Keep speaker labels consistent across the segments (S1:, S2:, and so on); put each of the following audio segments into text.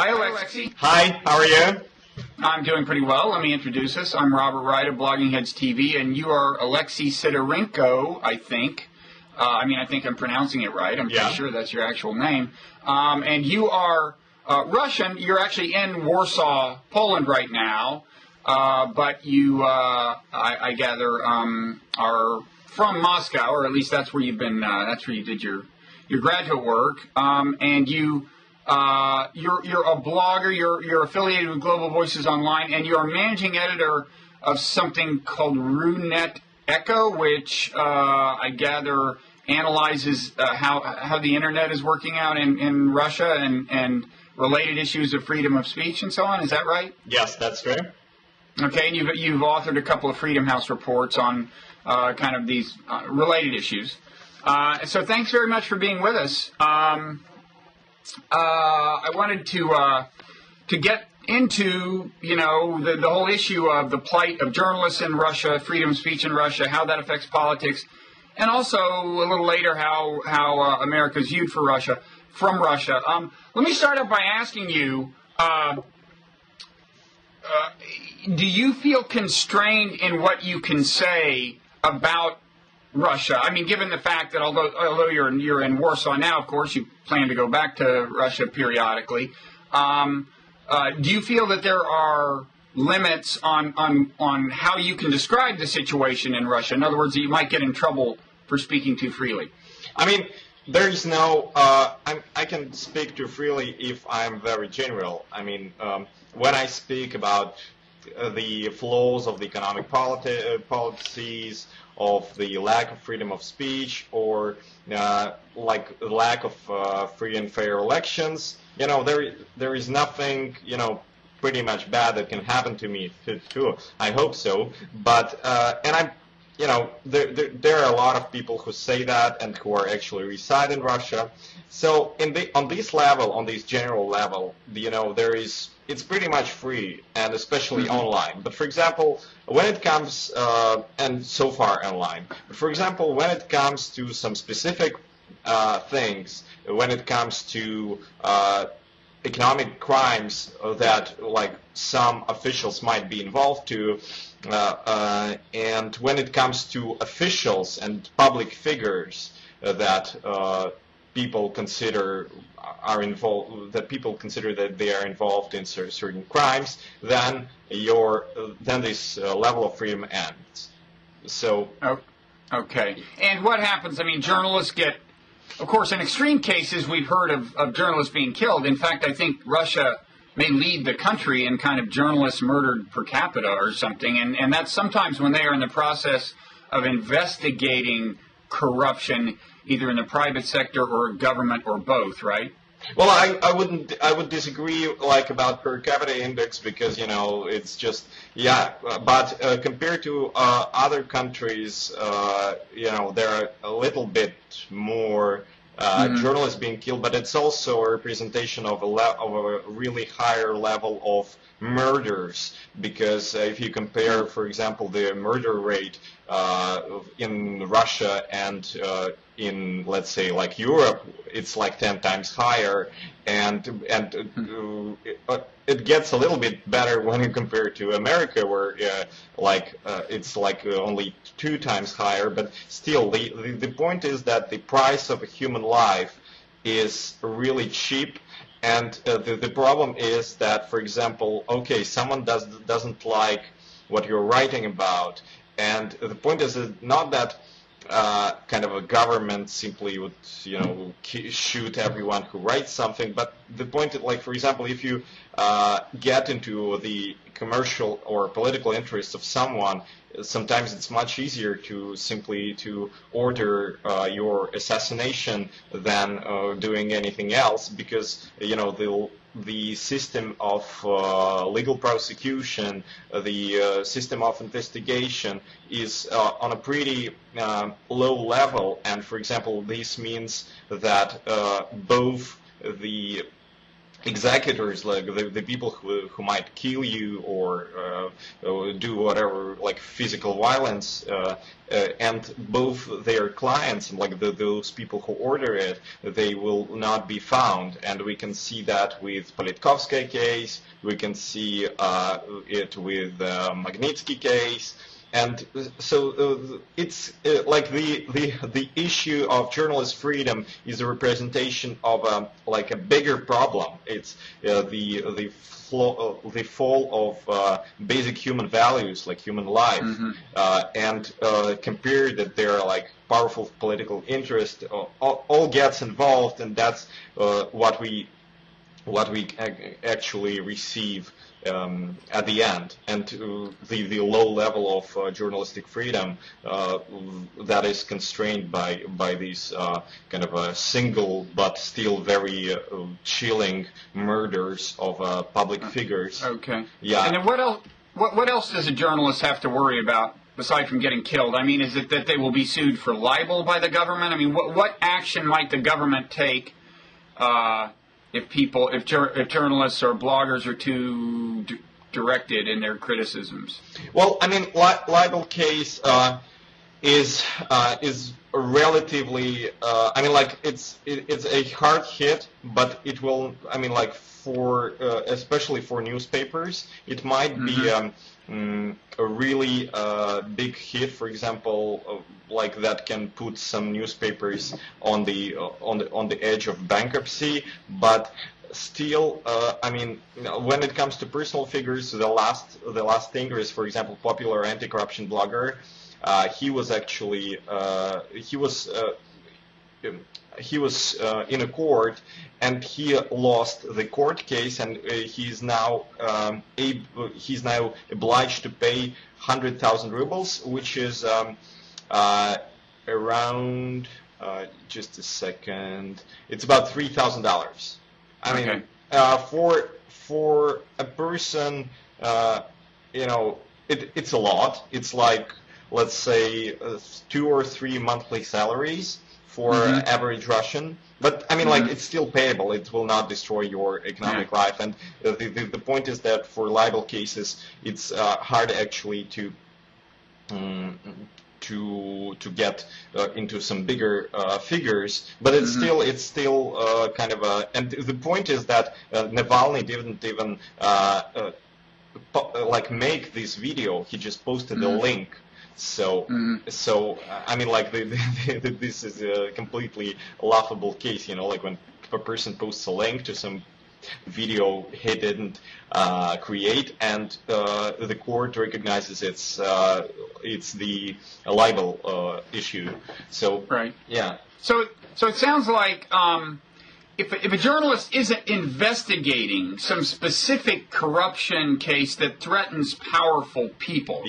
S1: Hi, Alexey.
S2: Hi, how are you?
S1: I'm doing pretty well. Let me introduce us. I'm Robert Wright of Blogging Heads TV, and you are Alexey Sidorenko, I think. I think I'm pronouncing it right. I'm pretty sure that's your actual name. And you are Russian. You're actually in Warsaw, Poland right now, but you, I gather, are from Moscow, or at least that's where you've been. That's where you did your graduate work, and you're a blogger. You're affiliated with Global Voices Online, and you're a managing editor of something called RUNet Echo, which I gather analyzes how the internet is working out in Russia and related issues of freedom of speech and so on. Is that right?
S2: Yes, that's true.
S1: Okay, and you've authored a couple of Freedom House reports on kind of these related issues. So thanks very much for being with us. I wanted to get into, the whole issue of the plight of journalists in Russia, freedom of speech in Russia, how that affects politics, and also a little later how America is viewed from Russia. Let me start out by asking you, do you feel constrained in what you can say about Russia? I mean, given the fact that although you're in Warsaw now, of course, you plan to go back to Russia periodically. Do you feel that there are limits on how you can describe the situation in Russia? In other words, that you might get in trouble for speaking too freely.
S2: I mean, there is no. I can speak too freely if I'm very general. I mean, when I speak about the flaws of the economic policies, of the lack of freedom of speech, or like lack of free and fair elections, there is nothing, pretty much bad that can happen to me too. I hope so. But and I'm, there are a lot of people who say that and who are actually reside in Russia. So on this level, on this general level, it's pretty much free, and especially online. But for example, when it comes, and so far online, but for example, when it comes to some specific things, when it comes to economic crimes that like some officials might be involved to, and when it comes to officials and public figures that people consider that they are involved in certain crimes, then this level of freedom ends. So.
S1: Okay. And what happens? I mean, journalists get, of course, in extreme cases, we've heard of journalists being killed. In fact, I think Russia may lead the country in kind of journalists murdered per capita or something. And that's sometimes when they are in the process of investigating corruption, either in the private sector or government or both, right?
S2: Well, I would disagree about per capita index because it's just but compared to other countries, there are a little bit more journalists being killed, but it's also a representation of a really higher level of murders, because if you compare, for example, the murder rate in Russia and in, let's say, like Europe, it's like 10 times higher, and it gets a little bit better when you compare to America, where it's like only 2 times higher. But still, the point is that the price of a human life is really cheap. And the problem is that, for example, okay, someone doesn't like what you're writing about, and the point is not that kind of a government simply would, shoot everyone who writes something, but the point is, like, for example, if you get into the commercial or political interests of someone, sometimes it's much easier to simply order your assassination than doing anything else, because the system of legal prosecution, the system of investigation is on a pretty low level. And for example, this means that both the executors, like the people who might kill you or do whatever, like physical violence, and both their clients and like those people who order it, they will not be found. And we can see that with Politkovsky case, we can see it with Magnitsky case. And so it's like the issue of journalist freedom is a representation of like a bigger problem. It's the fall of basic human values like human life, and compare that there are like powerful political interest all gets involved, and that's what we actually receive at the end, and the low level of journalistic freedom that is constrained by these kind of single but still very chilling murders of public figures.
S1: Okay.
S2: Yeah.
S1: And then what else? What else does a journalist have to worry about aside from getting killed? I mean, is it that they will be sued for libel by the government? I mean, what action might the government take? If journalists or bloggers are too directed in their criticisms?
S2: Well, I mean, libel case is relatively. I mean, like it's a hard hit, but it will. I mean, like for especially for newspapers, it might be a really big hit. For example, like that can put some newspapers on the edge of bankruptcy, but still, I mean, when it comes to personal figures, the last thing is, for example, popular anti-corruption blogger. He was actually he was in a court, and he lost the court case, and he's now obliged to pay 100,000 rubles, which is around just a second. It's about $3,000. I mean, for a person, you know, it's a lot. It's like, let's say, 2 or 3 monthly salaries for average Russian. But I mean, like, it's still payable. It will not destroy your economic life. And the point is that for libel cases, it's hard actually to get into some bigger figures, but it's still kind of a. And the point is that Navalny didn't even like make this video. He just posted a link. So I mean, like this is a completely laughable case. You know, like when a person posts a link to some video he didn't create, and the court recognizes it's the libel issue. So yeah.
S1: So it sounds like if a journalist isn't investigating some specific corruption case that threatens powerful people,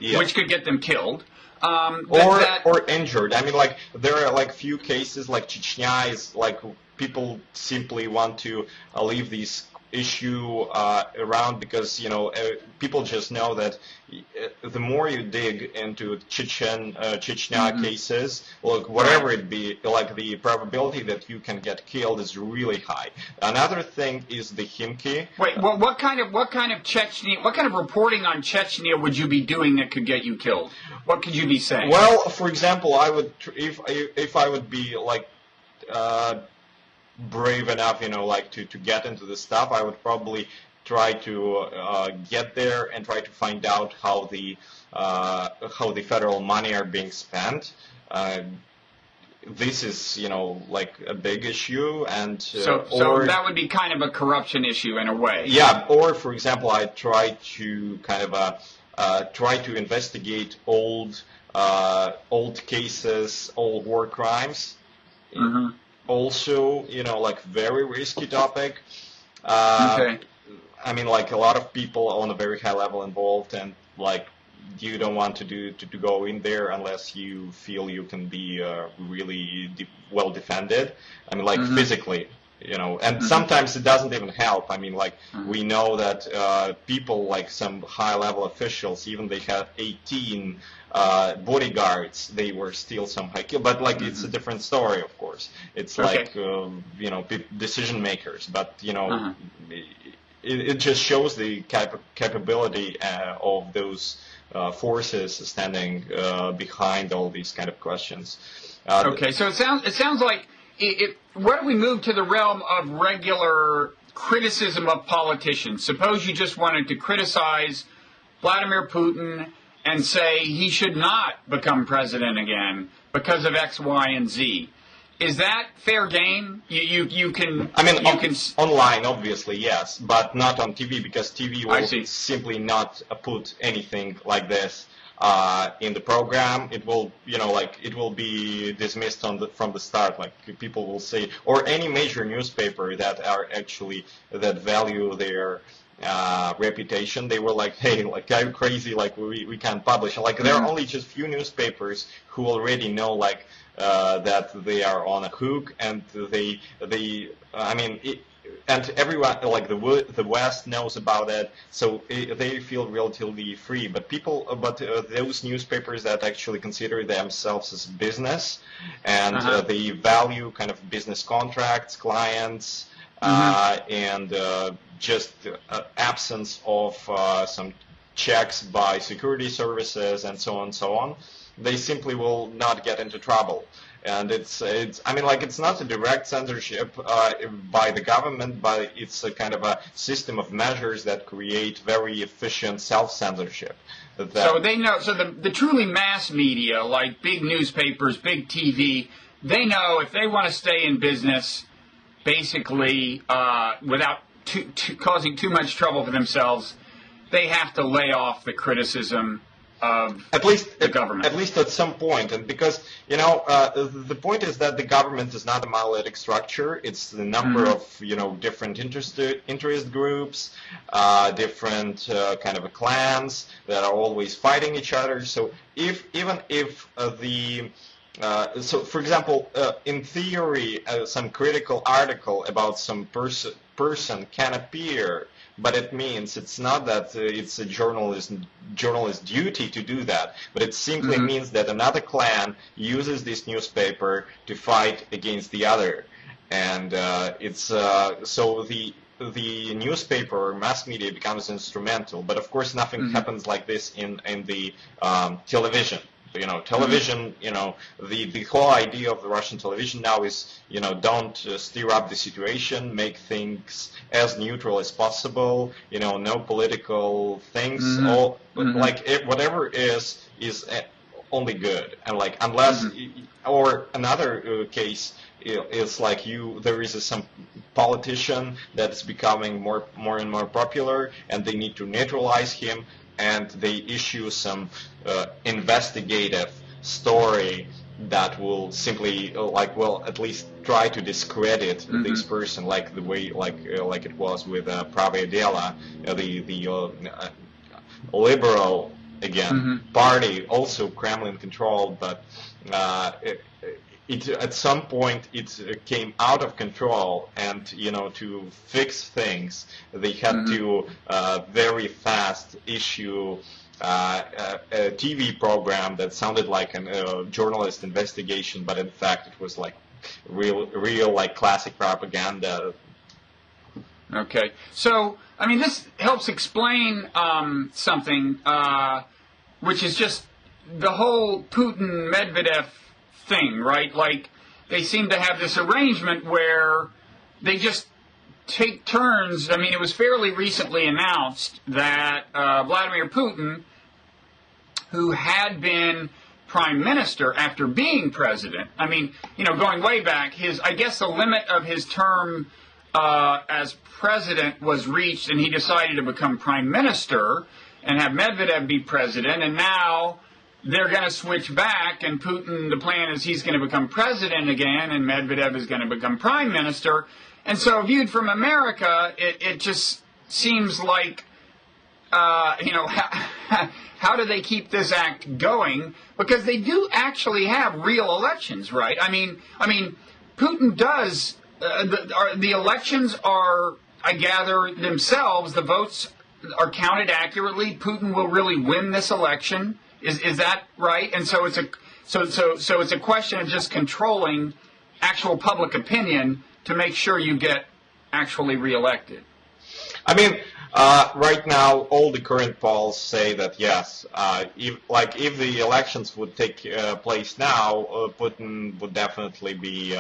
S1: which could get them killed.
S2: Or injured. I mean, like, there are like few cases, like Chechnya is like people simply want to leave this issue around because, you know, people just know that the more you dig into Chechnya cases, look, whatever it be, like the probability that you can get killed is really high. Another thing is the Khimki.
S1: Wait, well, what kind of Chechnya? What kind of reporting on Chechnya would you be doing that could get you killed? What could you be saying?
S2: Well, for example, I would if I would be like brave enough, you know, like to get into this stuff, I would probably try to get there and try to find out how the federal money are being spent. This is, you know, like a big issue, and
S1: so that would be kind of a corruption issue in a way.
S2: Yeah, or for example, I try to kind of try to investigate old cases, old war crimes. Also, you know, like very risky topic. I mean, like a lot of people on a very high level involved, and like you don't want to go in there unless you feel you can be really well defended. I mean, like physically, you know, and sometimes it doesn't even help. I mean, like we know that people like some high level officials, even they have 18 bodyguards, they were still somehow killed. But like it's a different story, of course. It's like decision makers. But it just shows the capability of those forces standing behind all these kind of questions.
S1: Okay, so it sounds like what if we move to the realm of regular criticism of politicians? Suppose you just wanted to criticize Vladimir Putin and say he should not become president again because of X, Y, and Z. Is that fair game? You can. I mean,
S2: online, obviously, yes, but not on TV, because TV will simply not put anything like this in the program. It will, it will be dismissed from the start. Like people will say, or any major newspaper that that value their reputation, they were like, hey, like I'm crazy, like we can't publish. Like there are only just few newspapers who already know that they are on a hook, and and everyone, like the West knows about it, so they feel relatively free. But those newspapers that actually consider themselves as business, and they value kind of business contracts, clients, and just absence of some checks by security services and so on, they simply will not get into trouble. And it's not a direct censorship by the government, but it's a kind of a system of measures that create very efficient self-censorship.
S1: So they know. So the truly mass media, like big newspapers, big TV, they know if they want to stay in business, basically without causing too much trouble for themselves, they have to lay off the criticism of the government.
S2: At least at some point. And because, the point is that the government is not a monolithic structure. It's the number of, different interest groups, different kind of clans that are always fighting each other. So so, for example, in theory, some critical article about some person can appear, but it means it's not that it's a journalist's duty to do that, but it simply means that another clan uses this newspaper to fight against the other, and so the newspaper or mass media becomes instrumental. But of course, nothing happens like this in the television. Television, the whole idea of the Russian television now is, don't stir up the situation, make things as neutral as possible, no political things, whatever is only good. And unless, or another case is there is some politician that's becoming more and more popular, and they need to neutralize him, and they issue some investigative story that will simply, at least try to discredit this person, like the way, like it was with Pravaya Dela, the liberal party, also Kremlin controlled, but at some point it came out of control, and to fix things they had to very fast issue a TV program that sounded like a journalist investigation, but in fact it was real classic propaganda.
S1: Okay, so this helps explain something, which is just the whole Putin-Medvedev thing, right? They seem to have this arrangement where they just take turns. It was fairly recently announced that Vladimir Putin, who had been prime minister after being president, going way back, I guess the limit of his term as president was reached, and he decided to become prime minister and have Medvedev be president, and now they're going to switch back, and Putin, the plan is he's going to become president again, and Medvedev is going to become prime minister. And so viewed from America, it just seems like, how do they keep this act going? Because they do actually have real elections, right? Putin does, the elections are, I gather, themselves, the votes are counted accurately. Putin will really win this election Is that right? And so it's a question of just controlling actual public opinion to make sure you get actually reelected.
S2: I mean, right now, all the current polls say that yes, if the elections would take place now, Putin would definitely be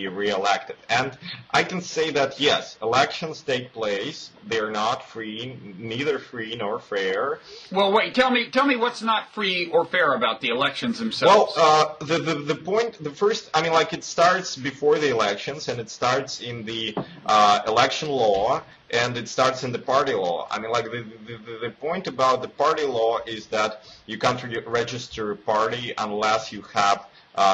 S2: re-elected. And I can say that yes, elections take place. They're not free, neither free nor fair.
S1: Well, wait. Tell me what's not free or fair about the elections themselves.
S2: Well, the first, I mean, like it starts before the elections, and it starts in the election law, and it starts in the party law. I mean, like the point about the party law is that you can't register a party unless you have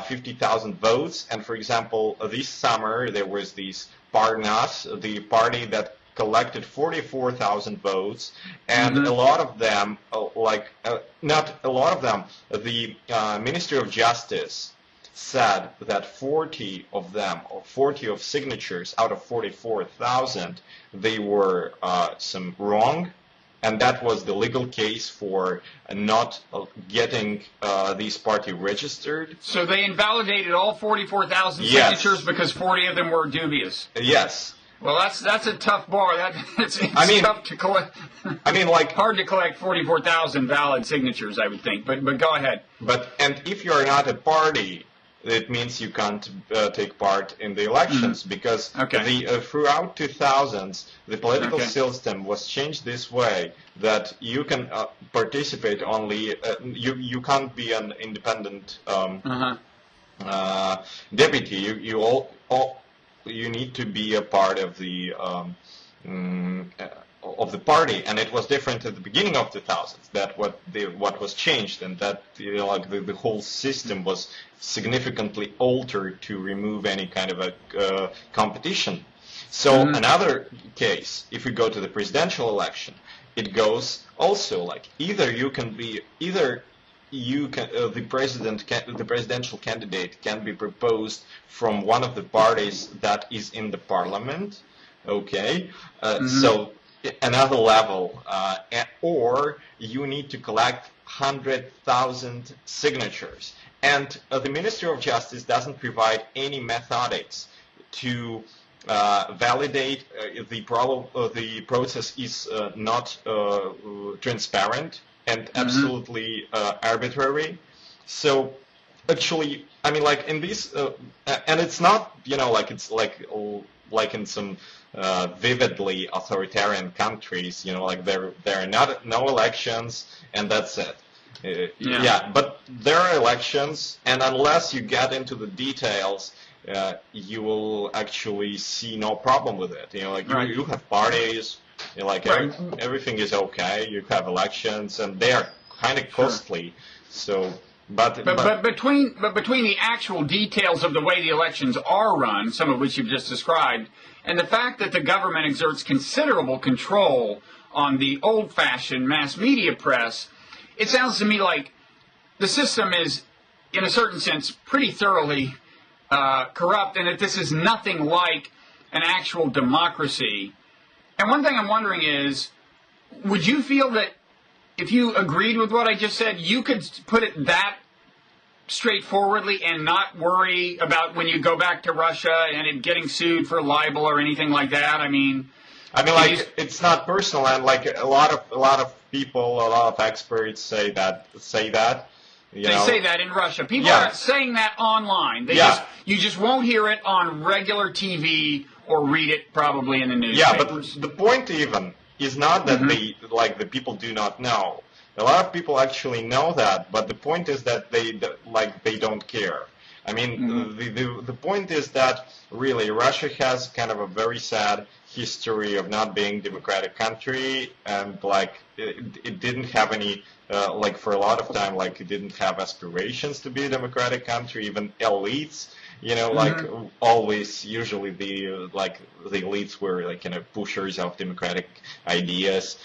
S2: 50,000 votes. And for example, this summer there was this Parnas, the party that collected 44,000 votes, and a lot of them, not a lot of them, the Ministry of Justice said that 40 of them, or 40 of signatures out of 44,000, they were some wrong. And that was the legal case for not getting this party registered.
S1: So they invalidated all 44,000 signatures because 40 of them were dubious.
S2: Yes.
S1: Well, that's a tough bar. It's tough to collect.
S2: I mean, like
S1: hard to collect 44,000 valid signatures, I would think. But go ahead.
S2: And if you are not a party, it means you can't take part in the elections because throughout 2000s the political system was changed this way that you can participate only you can't be an independent deputy. You need to be a part of the party, and it was different at the beginning of 2000s. That what was changed, and that the whole system was significantly altered to remove any kind of a competition. So another case, if we go to the presidential election, it goes also like the presidential candidate can be proposed from one of the parties that is in the parliament. So another level, or you need to collect 100,000 signatures. And the Ministry of Justice doesn't provide any methodics to validate the process is not transparent and absolutely arbitrary. So actually, I mean, like in this, and it's not, it's like in some vividly authoritarian countries, like there are no elections and that's it. But there are elections, and unless you get into the details, you will actually see no problem with it. You have parties, everything is okay. You have elections, and they are kind of costly. So, but
S1: between the actual details of the way the elections are run, some of which you've just described, and the fact that the government exerts considerable control on the old-fashioned mass media press, it sounds to me like the system is, in a certain sense, pretty thoroughly corrupt, and that this is nothing like an actual democracy. And one thing I'm wondering is, would you feel that if you agreed with what I just said, you could put it that straightforwardly and not worry about when you go back to Russia and it getting sued for libel or anything like that? I mean,
S2: it's not personal, and like a lot of people, a lot of experts say that. They say that in Russia.
S1: People are saying that online. You just won't hear it on regular TV or read it probably in the newspapers.
S2: Yeah, but the point even is not that the people do not know. A lot of people actually know that, but the point is that they don't care. I mean, the point is that really Russia has kind of a very sad history of not being a democratic country, and it didn't have any for a lot of time it didn't have aspirations to be a democratic country. Even elites, always usually the elites were pushers of democratic ideas.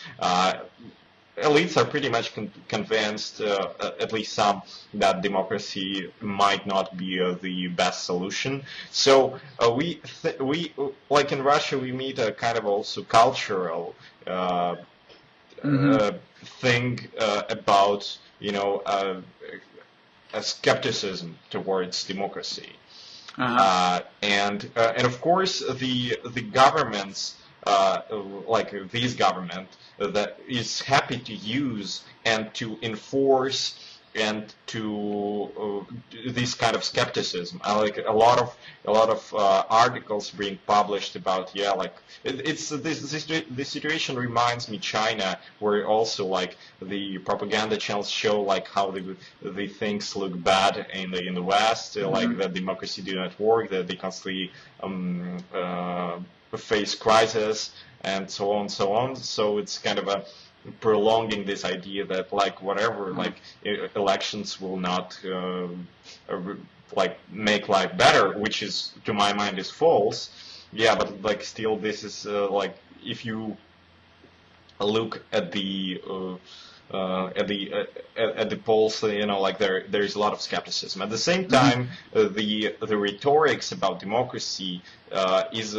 S2: Elites are pretty much convinced, at least some, that democracy might not be the best solution. So we in Russia, we meet a kind of also cultural thing about, a skepticism towards democracy. And of course the governments, like this government, that is happy to use and to enforce and to this kind of skepticism. Like a lot of articles being published about, this situation reminds me China, where also like the propaganda channels show like how the things look bad in the West, like that democracy do not work, that they constantly face crisis and so on and so on. So it's kind of a prolonging this idea that like whatever, like elections will not like make life better, which is to my mind is false. Yeah, but like still this is like if you look at the polls, like there is a lot of skepticism. At the same time, the rhetorics about democracy is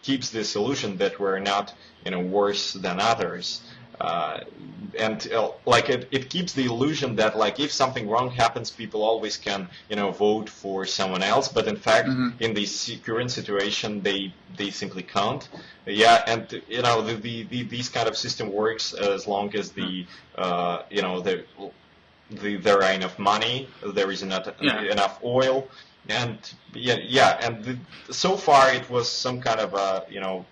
S2: keeps this illusion that we're not worse than others. And like it keeps the illusion that like if something wrong happens, people always can vote for someone else. But in fact, in this current situation, they simply can't. Yeah, and these kind of system works as long as there are enough money, there is enough oil, and so far it was some kind of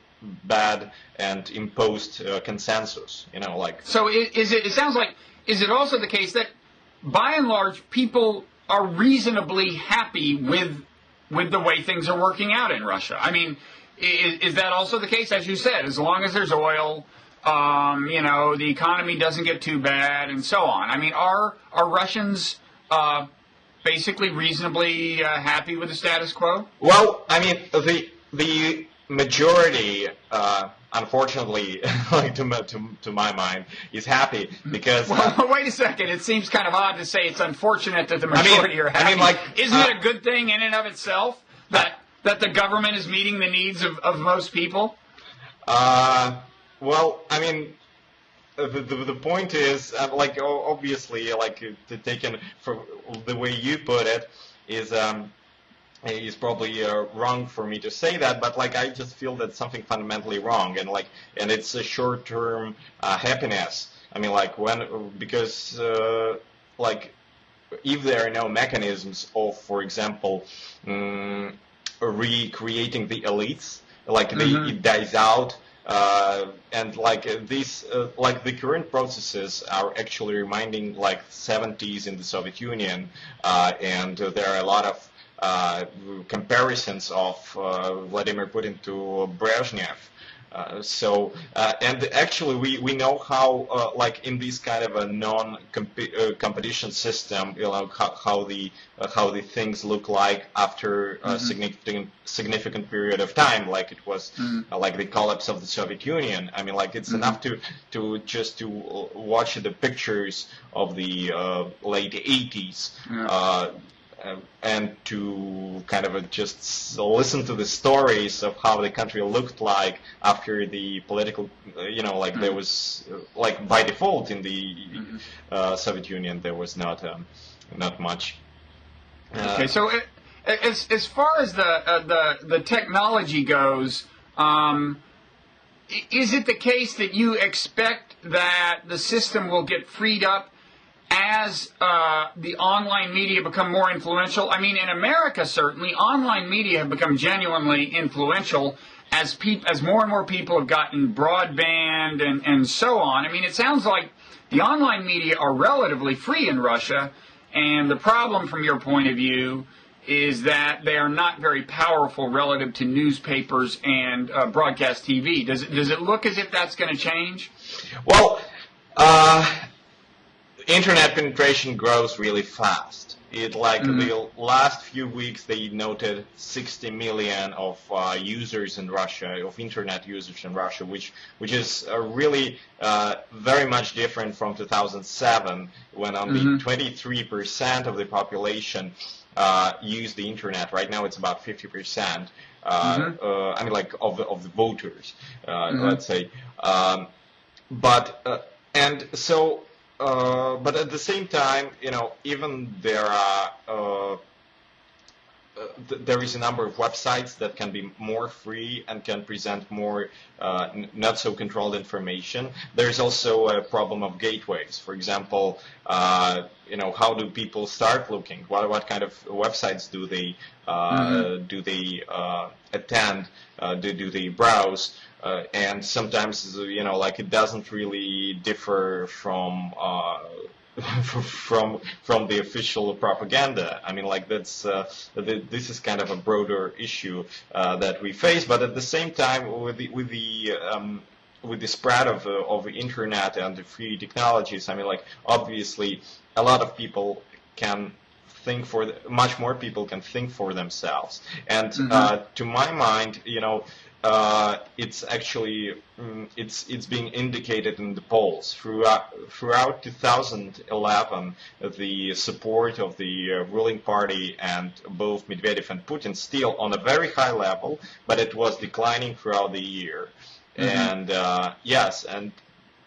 S2: bad and imposed consensus,
S1: So it sounds like, is it also the case that by and large people are reasonably happy with the way things are working out in Russia? I mean, is that also the case? As you said, as long as there's oil, the economy doesn't get too bad and so on. I mean, are Russians basically reasonably happy with the status quo?
S2: Well, I mean, the majority, unfortunately, like to my mind, is happy because.
S1: Well, wait a second. It seems kind of odd to say it's unfortunate that the majority are happy. Isn't it a good thing in and of itself that the government is meeting the needs of most people?
S2: Well, I mean. The point is, like obviously, like taken for the way you put it, is probably wrong for me to say that, but like I just feel that something fundamentally wrong, and it's a short-term happiness. I mean, like because like if there are no mechanisms of, for example, recreating the elites, like it dies out. And like these, like the current processes are actually reminding like 70s in the Soviet Union, and there are a lot of comparisons of Vladimir Putin to Brezhnev. And actually we know how like in this kind of a non-competition system, how the things look like after a significant period of time, like it was like the collapse of the Soviet Union. I mean, like it's enough to just to watch the pictures of the late 80s. And to kind of just listen to the stories of how the country looked like after the political, like there was, like by default in the Soviet Union, there was not much.
S1: Okay, so as far as the technology goes, is it the case that you expect that the system will get freed up as the online media become more influential? I mean, in America, certainly, online media have become genuinely influential as more and more people have gotten broadband and so on. I mean, it sounds like the online media are relatively free in Russia, and the problem from your point of view is that they are not very powerful relative to newspapers and broadcast TV. Does it look as if that's going to change?
S2: Well, Internet penetration grows really fast. The last few weeks they noted 60 million of users in Russia, of Internet users in Russia, which is really very much different from 2007, when only 23% of the population used the Internet. Right now it's about 50%. I mean, like of the voters, let's say. and so, but at the same time, even there is a number of websites that can be more free and can present more not so controlled information. There's also a problem of gateways. For example, how do people start looking? What kind of websites do they attend? Do they browse? And sometimes, it doesn't really differ from from the official propaganda. I mean, this is kind of a broader issue that we face. But at the same time, with the spread of the internet and the free technologies, I mean, obviously, a lot of people can think much more people can think for themselves. And to my mind, it's actually it's being indicated in the polls throughout 2011. The support of the ruling party and both Medvedev and Putin still on a very high level, but it was declining throughout the year. And yes, and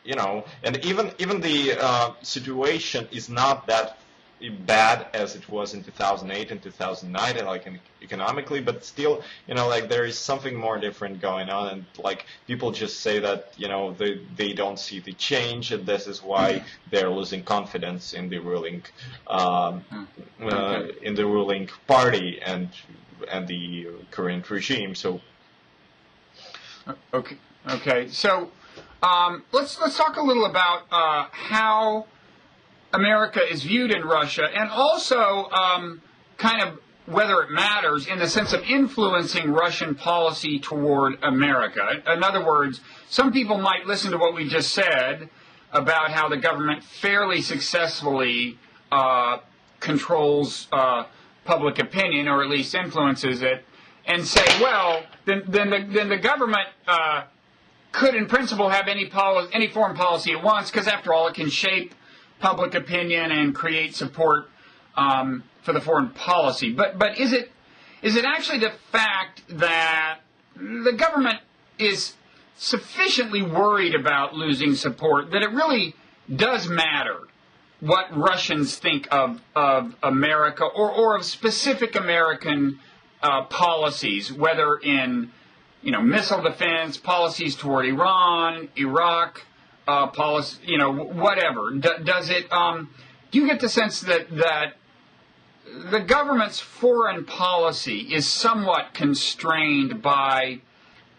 S2: and even the situation is not that bad as it was in 2008 and 2009, economically, but still, there is something more different going on, and people just say that they don't see the change, and this is why they're losing confidence in the ruling party and the current regime. So
S1: okay. So let's talk a little about how America is viewed in Russia, and also kind of whether it matters in the sense of influencing Russian policy toward America. In other words, some people might listen to what we just said about how the government fairly successfully controls public opinion, or at least influences it, and say, well, then the government could in principle have any foreign policy it wants, because after all, it can shape public opinion and create support for the foreign policy. But is it actually the fact that the government is sufficiently worried about losing support that it really does matter what Russians think of America or of specific American policies, whether in missile defense, policies toward Iran, Iraq, policy, whatever? Does it? Do you get the sense that the government's foreign policy is somewhat constrained by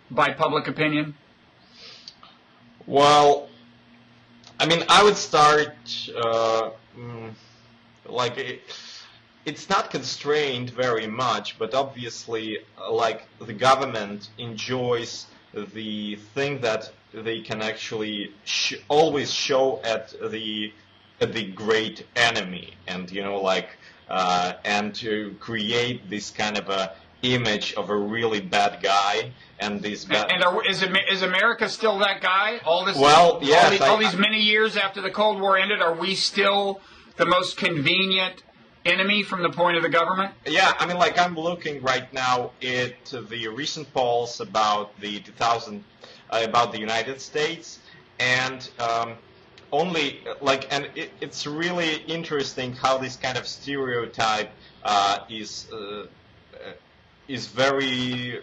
S1: public opinion?
S2: Well, I mean, I would start it's not constrained very much, but obviously, the government enjoys the thing that they can actually always show at the great enemy, and and to create this kind of a image of a really bad guy, and this bad.
S1: Is America still that guy? All these many years after the Cold War ended, are we still the most convenient enemy from the point of the government?
S2: Yeah, I mean, I'm looking right now at the recent polls about the United States, and it's really interesting how this kind of stereotype is very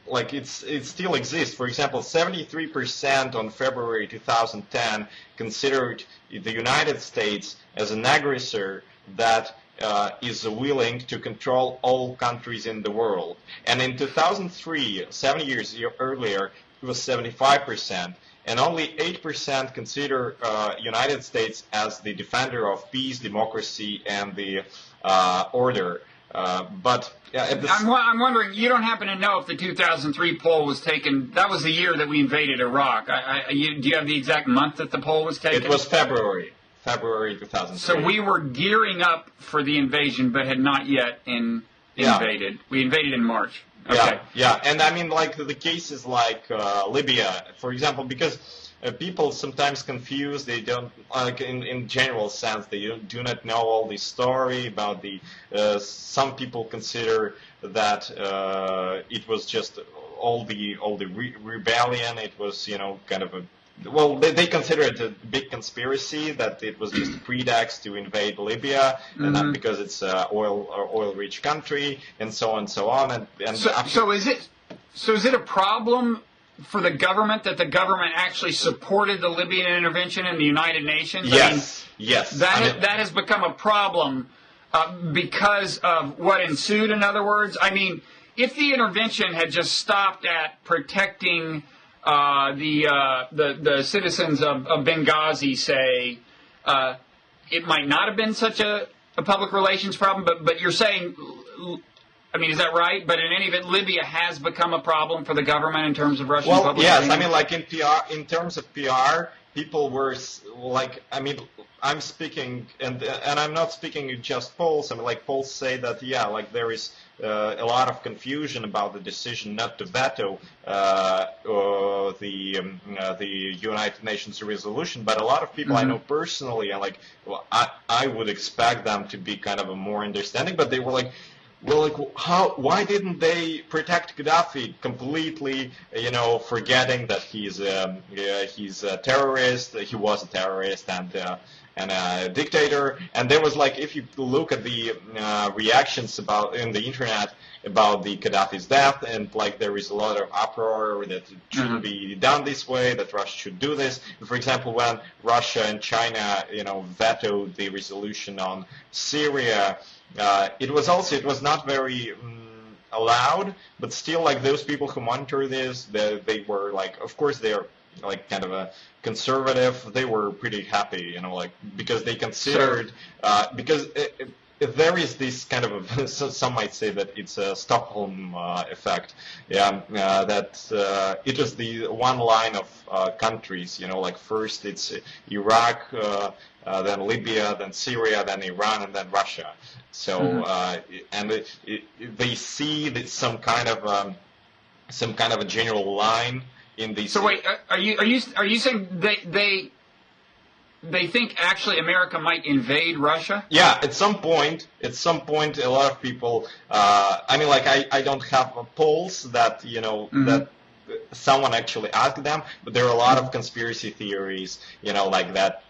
S2: it still exists. For example, 73% on February 2010 considered the United States as an aggressor that is willing to control all countries in the world. And in 2003, 7 years earlier, it was 75%. And only 8% consider United States as the defender of peace, democracy, and the order.
S1: I'm wondering, you don't happen to know if the 2003 poll was taken? That was the year that we invaded Iraq. Do you have the exact month that the poll was taken?
S2: It was February 2003.
S1: So we were gearing up for the invasion, but had not yet invaded. We invaded in March. Okay.
S2: Yeah, and I mean, the cases like Libya, for example, because people sometimes confuse. They don't, in general sense, they do not know all the story about the. Some people consider that it was just all the rebellion. It was kind of well, they consider it a big conspiracy, that it was just a pretext to invade Libya, and that because it's an oil-rich country, and so on and so on.
S1: So is it a problem for the government that the government actually supported the Libyan intervention in the United Nations?
S2: Yes, yes.
S1: That has become a problem because of what ensued, in other words? I mean, if the intervention had just stopped at protecting the citizens of Benghazi, say, it might not have been such a public relations problem, but you're saying, I mean, is that right? But in any event, Libya has become a problem for the government in terms of Russian public
S2: yes,
S1: opinion?
S2: I mean, like in PR, in terms of PR, people were like, I mean, I'm speaking, and I'm not speaking just polls. I mean, like, polls say that, yeah, like there is a lot of confusion about the decision not to veto the United Nations resolution, but a lot of people I know personally, and like, well, I would expect them to be kind of a more understanding, but they were like, well, like, why didn't they protect Gaddafi completely, you know, forgetting that he's a terrorist, he was a terrorist and a dictator? And there was, like, if you look at the reactions in the internet about the Gaddafi's death, and like there is a lot of uproar that it shouldn't be done this way, that Russia should do this. For example, when Russia and China, you know, vetoed the resolution on Syria, it was not very allowed, but still, like, those people who monitor this, they were like, of course they're like kind of a conservative, they were pretty happy, you know, like, because they considered, because there is this kind of some might say that it's a Stockholm effect, that it is the one line of countries, you know, like first it's Iraq, then Libya, then Syria, then Iran, and then Russia. So and they see that some kind of a general line in these.
S1: So wait, are you saying they think actually America might invade Russia?
S2: Yeah, at some point, a lot of people. I mean, like, I don't have polls that, you know, that someone actually asked them, but there are a lot of conspiracy theories, you know, like that.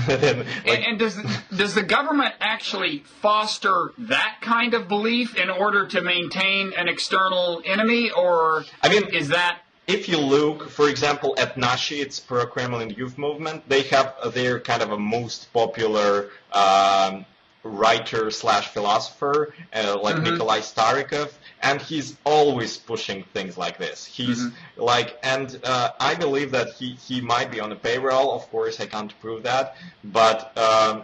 S1: And does the government actually foster that kind of belief in order to maintain an external enemy, or
S2: I mean,
S1: is that?
S2: If you look, for example, at Nashi, it's pro-Kremlin youth movement, they have their kind of a most popular writer / philosopher, like Nikolai Starikov, and he's always pushing things like this. He's like, and I believe that he might be on the payroll. Of course, I can't prove that, but I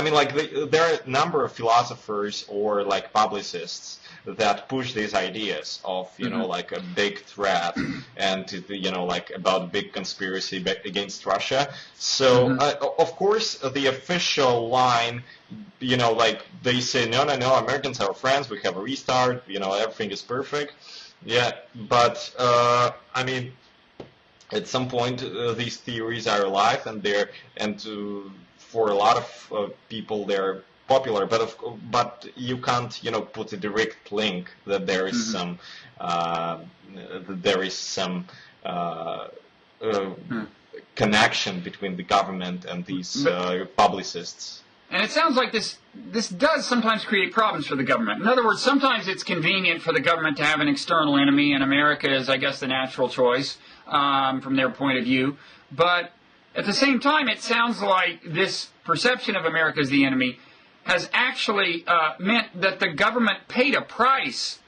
S2: mean, like, there are a number of philosophers or like publicists that push these ideas of, you know, like a big threat and, you know, like about a big conspiracy against Russia. So, of course, the official line, you know, like they say, no, Americans are friends, we have a restart, you know, everything is perfect. Yeah, but, I mean, at some point, these theories are alive, and for a lot of people, they're popular. But you can't, you know, put a direct link that there is some connection between the government and these publicists.
S1: And it sounds like this does sometimes create problems for the government. In other words, sometimes it's convenient for the government to have an external enemy, and America is, I guess, the natural choice from their point of view. But at the same time, it sounds like this perception of America as the enemy has actually meant that the government paid a price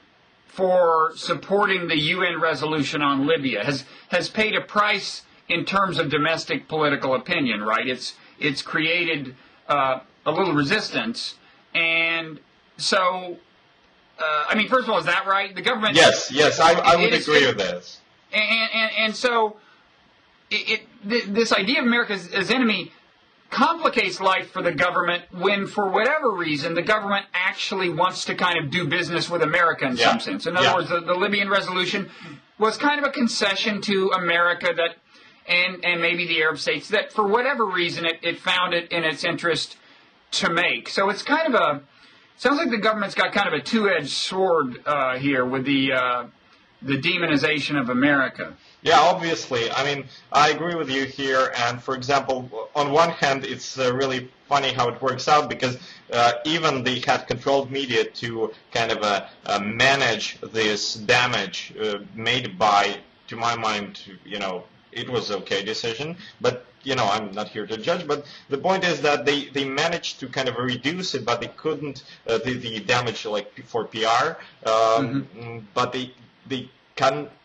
S1: for supporting the UN resolution on Libya, has paid a price in terms of domestic political opinion, right? It's created a little resistance, and so, I mean, first of all, is that right? The government...
S2: Yes, I would agree with this.
S1: And so, this idea of America as enemy complicates life for the government when, for whatever reason, the government actually wants to kind of do business with America in some sense. In other words, the Libyan resolution was kind of a concession to America that, and maybe the Arab states, that for whatever reason it found it in its interest to make. So it's kind of sounds like the government's got kind of a two-edged sword here with the the demonization of America.
S2: Yeah, obviously. I mean, I agree with you here. And for example, on one hand, it's really funny how it works out because even they had controlled media to kind of manage this damage made by, to my mind, it was okay decision. But I'm not here to judge. But the point is that they managed to kind of reduce it, but they couldn't the damage like for PR. But they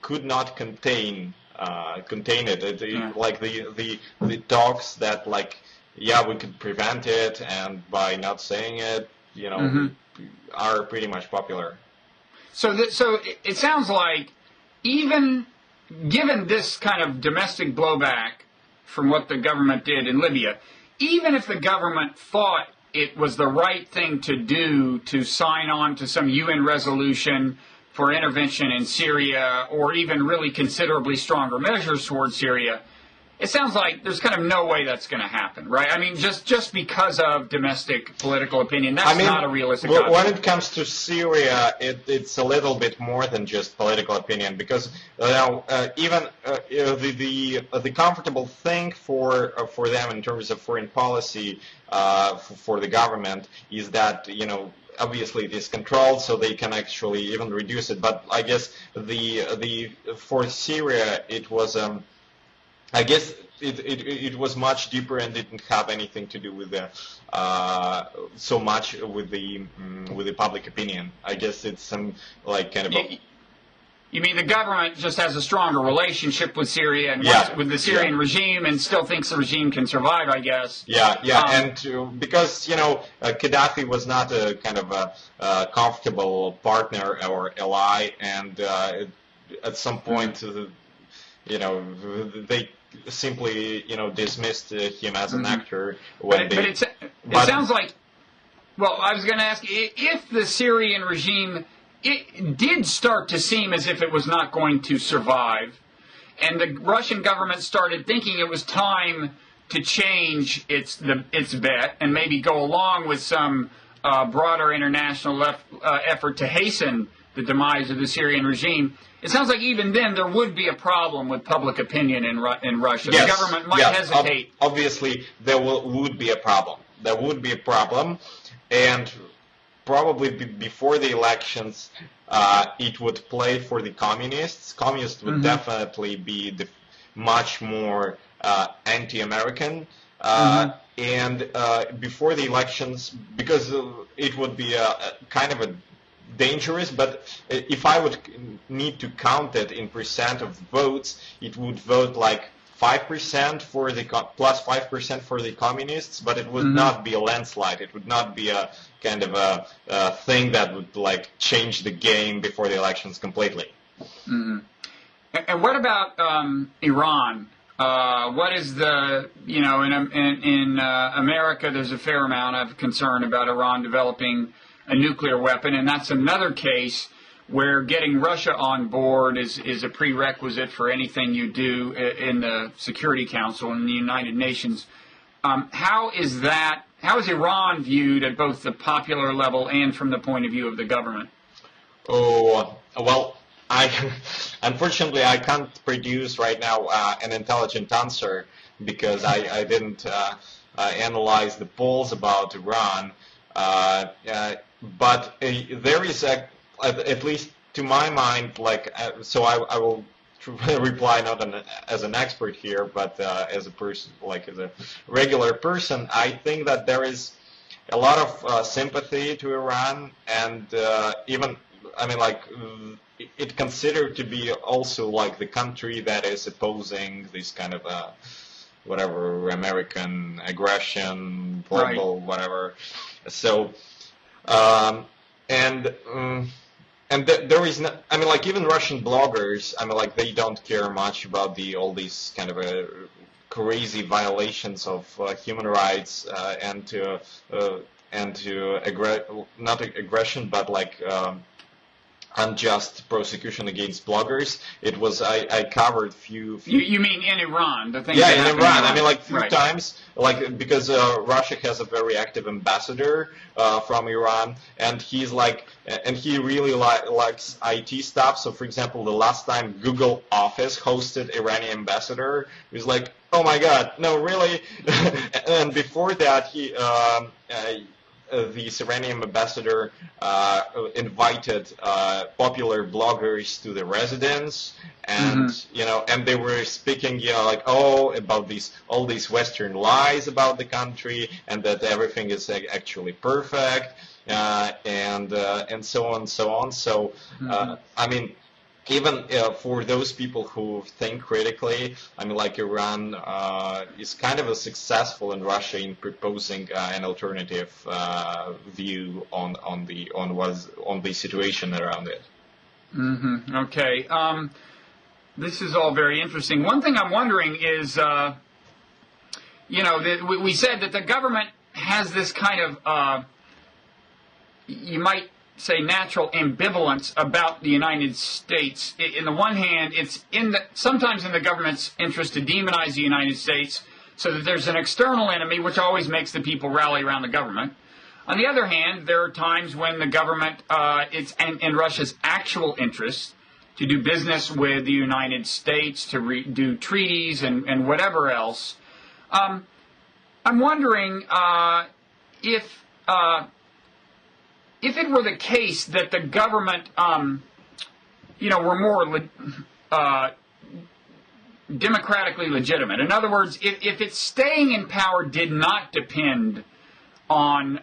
S2: could not contain it. Like the talks that we could prevent it, and by not saying it, are pretty much popular.
S1: So it sounds like even given this kind of domestic blowback from what the government did in Libya, even if the government thought it was the right thing to do to sign on to some UN resolution for intervention in Syria, or even really considerably stronger measures towards Syria, it sounds like there's kind of no way that's going to happen, right? I mean, just because of domestic political opinion, that's not a realistic option.
S2: When it comes to Syria, it's a little bit more than just political opinion, because even the comfortable thing for them in terms of foreign policy for the government is that obviously it is controlled, so they can actually even reduce it. But I guess for Syria it was I guess it was much deeper and didn't have anything to do with so much with the public opinion. I guess it's some kind of
S1: You mean the government just has a stronger relationship with Syria and with the Syrian regime, and still thinks the regime can survive, I guess.
S2: And because Gaddafi was not a kind of a comfortable partner or ally, and at some point they simply dismissed him as an actor.
S1: It sounds like, well, I was going to ask, if the Syrian regime, it did start to seem as if it was not going to survive, and the Russian government started thinking it was time to change its bet and maybe go along with some broader international effort to hasten the demise of the Syrian regime. It sounds like even then there would be a problem with public opinion in Russia.
S2: Yes.
S1: The government might hesitate.
S2: Obviously, there would be a problem. There would be a problem, and probably before the elections, it would play for the communists. Communists would definitely be much more anti-American. And before the elections, because it would be kind of a dangerous, but if I would need to count it in percent of votes, it would vote like 5% for the plus 5% for the communists, but it would not be a landslide. It would not be a kind of a thing that would change the game before the elections completely.
S1: And what about Iran? What is the in America? There's a fair amount of concern about Iran developing a nuclear weapon, and that's another case where getting Russia on board is a prerequisite for anything you do in the Security Council and the United Nations. How is Iran viewed at both the popular level and from the point of view of the government?
S2: Oh, well, unfortunately I can't produce right now an intelligent answer because I didn't analyze the polls about Iran. But there is at least to my mind, so I will reply not as an expert here, but as a person, as a regular person. I think that there is a lot of sympathy to Iran, and even, it considered to be also the country that is opposing this kind of whatever American aggression, global whatever. So. And there is no, even Russian bloggers, they don't care much about all these kind of crazy violations of human rights not aggression, but unjust prosecution against bloggers. It was I covered few.
S1: You mean in Iran? The thing.
S2: Yeah, in Iran. I mean, like few
S1: right.
S2: times, like because Russia has a very active ambassador from Iran, and he's like, and he really likes IT stuff. So, for example, the last time Google Office hosted Iranian ambassador, he was like, oh my God, no, really? And before that, he. The Iranian ambassador invited popular bloggers to the residence, and and they were speaking, like, about all these Western lies about the country, and that everything is actually perfect, and so on and so on. So, I mean, even for those people who think critically, I mean, like Iran is kind of successful in Russia in proposing an alternative view on the situation around it.
S1: Okay, this is all very interesting. One thing I'm wondering is, we said that the government has this kind of, you might say, natural ambivalence about the United States. In the one hand, it's sometimes in the government's interest to demonize the United States so that there's an external enemy, which always makes the people rally around the government. On the other hand, there are times when the government, it's in Russia's actual interest to do business with the United States, to do treaties and whatever else. I'm wondering if it were the case that the government, were more democratically legitimate. In other words, if its staying in power did not depend on,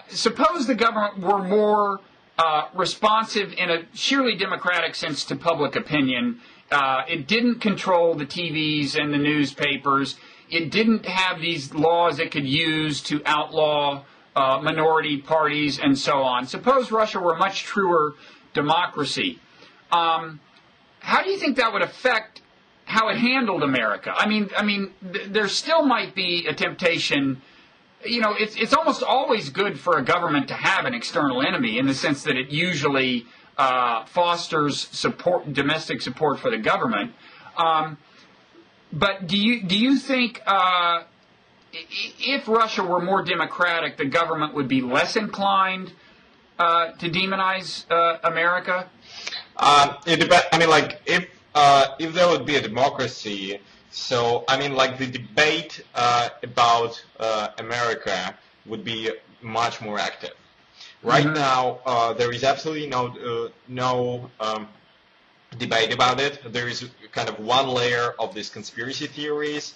S1: suppose the government were more responsive in a sheerly democratic sense to public opinion. It didn't control the TVs and the newspapers. It didn't have these laws it could use to outlaw minority parties and so on. Suppose Russia were a much truer democracy. How do you think that would affect how it handled America? I mean, there still might be a temptation. It's almost always good for a government to have an external enemy, in the sense that it usually fosters domestic support for the government. But do you think if Russia were more democratic, the government would be less inclined to demonize America?
S2: It depends. I mean, like, if there would be a democracy, so I mean, like, the debate about America would be much more active. Right now, there is absolutely no debate about it. There is kind of one layer of these conspiracy theories.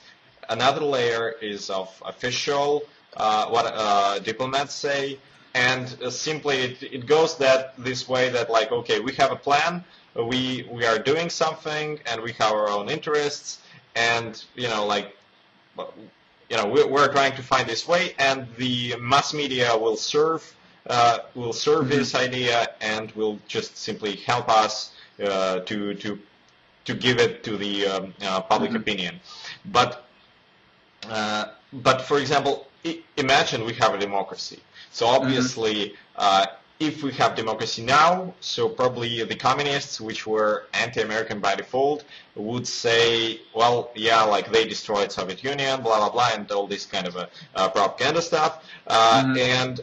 S2: Another layer is of official, what diplomats say, and simply it goes this way, that, like, okay, we have a plan, we are doing something, and we have our own interests, and we're trying to find this way, and the mass media will serve this idea, and will just simply help us to give it to the public opinion. But for example, imagine we have a democracy. So obviously, if we have democracy now, so probably the communists, which were anti-American by default, would say, well, yeah, like, they destroyed Soviet Union, blah, blah, blah, and all this kind of propaganda stuff. And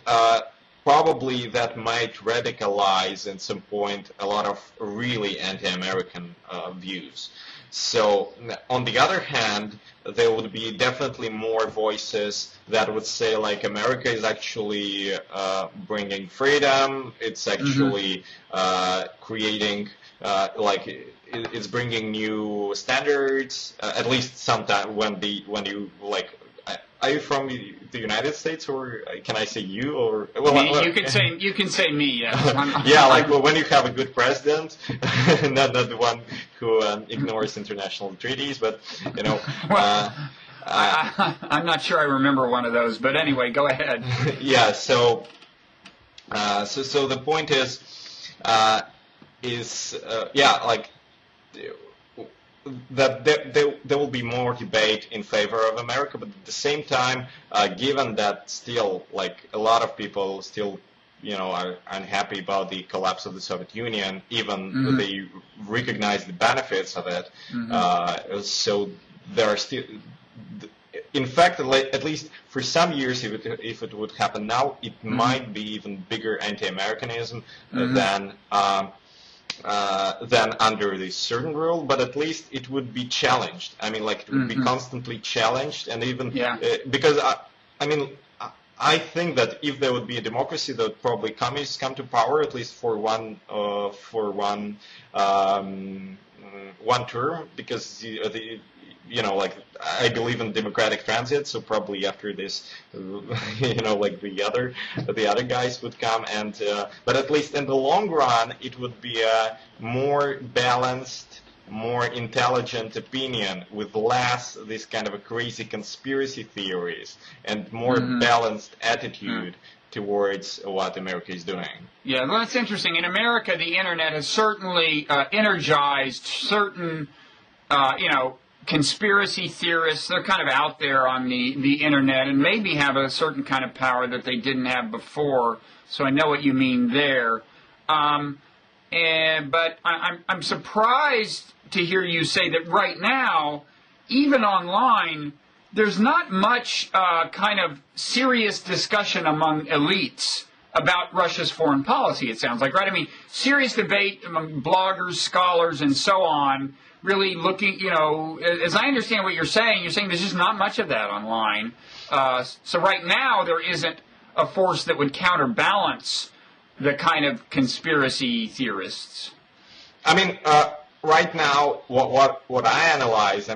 S2: probably that might radicalize at some point a lot of really anti-American views. So, on the other hand, there would be definitely more voices that would say, like, America is actually bringing freedom, it's actually creating, it's bringing new standards, at least sometime when you, like, are you from the United States, or can I say you, or
S1: you can say me. Yes.
S2: Yeah, like, when you have a good president, not the one who ignores international treaties, but
S1: I'm not sure I remember one of those, but anyway, go ahead.
S2: Yeah. So the point is like, that there will be more debate in favor of America, but at the same time, given that still, like, a lot of people still are unhappy about the collapse of the Soviet Union, even they recognize the benefits of it. So there are still, in fact, at least for some years, if it would happen now, it might be even bigger anti-Americanism than under this certain rule, but at least it would be challenged. I mean, like, it would be constantly challenged, and even because I think that if there would be a democracy, that would probably communists come to power, at least for one term, because I believe in democratic transit, so probably after this, like the other guys would come, and but at least in the long run, it would be a more balanced, more intelligent opinion with less this kind of a crazy conspiracy theories and more balanced attitude towards what America is doing.
S1: Yeah, well, that's interesting. In America, the internet has certainly energized certain, conspiracy theorists. They're kind of out there on the internet and maybe have a certain kind of power that they didn't have before. So I know what you mean there. But I'm surprised to hear you say that right now, even online, there's not much kind of serious discussion among elites about Russia's foreign policy, it sounds like, right? I mean, serious debate among bloggers, scholars, and so on, really looking, as I understand what you're saying there's just not much of that online. So right now, there isn't a force that would counterbalance the kind of conspiracy theorists.
S2: I mean, right now, what I analyze,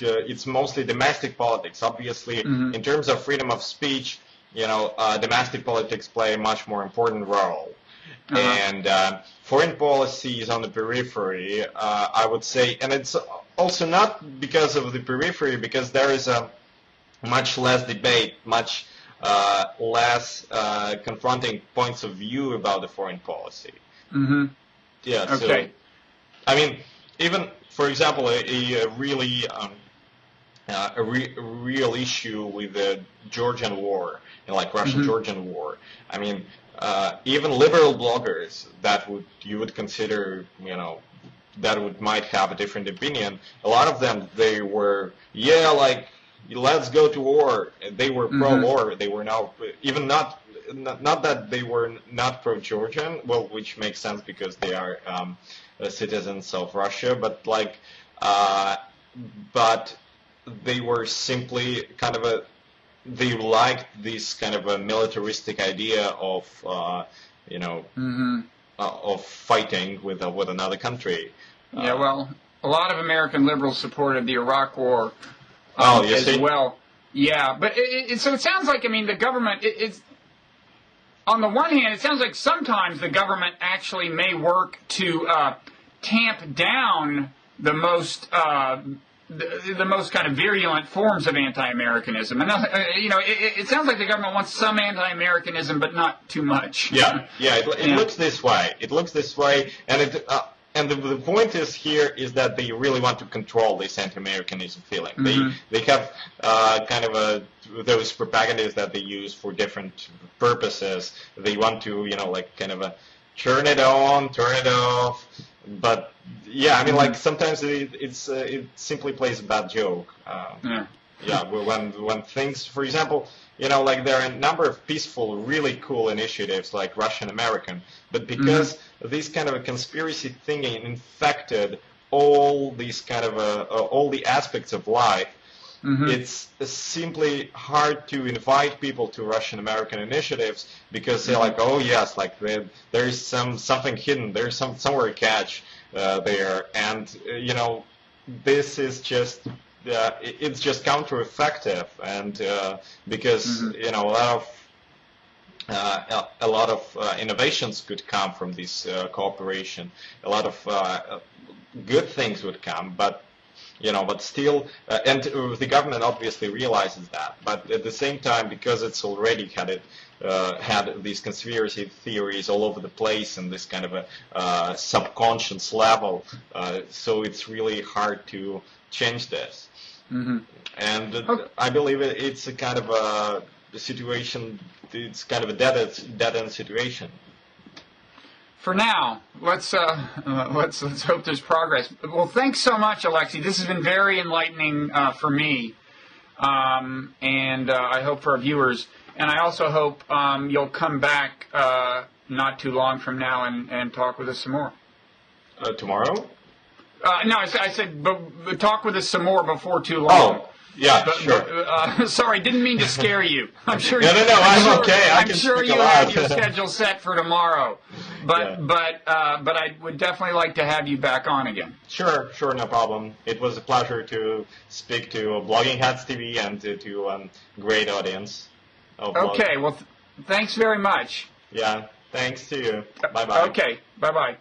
S2: it's mostly domestic politics. Obviously, in terms of freedom of speech, domestic politics play a much more important role. And foreign policy is on the periphery, I would say, and it's also not because of the periphery, because there is a much less debate, much less confronting points of view about the foreign policy. Yeah.
S1: Okay.
S2: So, even, for example, a really real issue with the Georgian war, Russian-Georgian war. Even liberal bloggers that you would consider, that might have a different opinion. A lot of them, they were, let's go to war. They were pro-war. They were not that they were not pro-Georgian, well, which makes sense because they are citizens of Russia, but but they were simply kind of they liked this kind of a militaristic idea of of fighting with another country.
S1: Yeah, well, a lot of American liberals supported the Iraq War
S2: as
S1: well. Yeah, but so it sounds like, the government, it's on the one hand, it sounds like sometimes the government actually may work to tamp down the most kind of virulent forms of anti-Americanism. And it sounds like the government wants some anti-Americanism, but not too much.
S2: It looks this way. It looks this way, and the point is that they really want to control this anti-Americanism feeling. They have those propagandas that they use for different purposes. They want to turn it on, turn it off. But sometimes it simply plays a bad joke. When things, for example, there are a number of peaceful, really cool initiatives like Russian American, but because this kind of a conspiracy thinking infected all these kind of all the aspects of life, it's simply hard to invite people to Russian American initiatives because they're like, oh yes, there is something hidden, there's somewhere a catch there, and this is just it's just counter-effective, and because a lot of innovations could come from this cooperation, a lot of good things would come, but still, and the government obviously realizes that. But at the same time, because it's already had these conspiracy theories all over the place and this kind of a subconscious level, so it's really hard to change this. And I believe it's a kind of situation, it's kind of a dead-end situation.
S1: For now, let's hope there's progress. Well, thanks so much, Alexey. This has been very enlightening for me, and I hope for our viewers. And I also hope you'll come back not too long from now and talk with us some more.
S2: Tomorrow?
S1: No, I said talk with us some more before too long.
S2: Oh, yeah, sure.
S1: Sorry, didn't mean to scare you. I'm sure.
S2: No, I'm okay.
S1: I'm sure you have your schedule set for tomorrow, but I would definitely like to have you back on again.
S2: Sure, no problem. It was a pleasure to speak to Blogging Heads TV and to a great audience.
S1: Okay, well, thanks very much.
S2: Yeah, thanks to you. Bye-bye.
S1: Okay, bye-bye.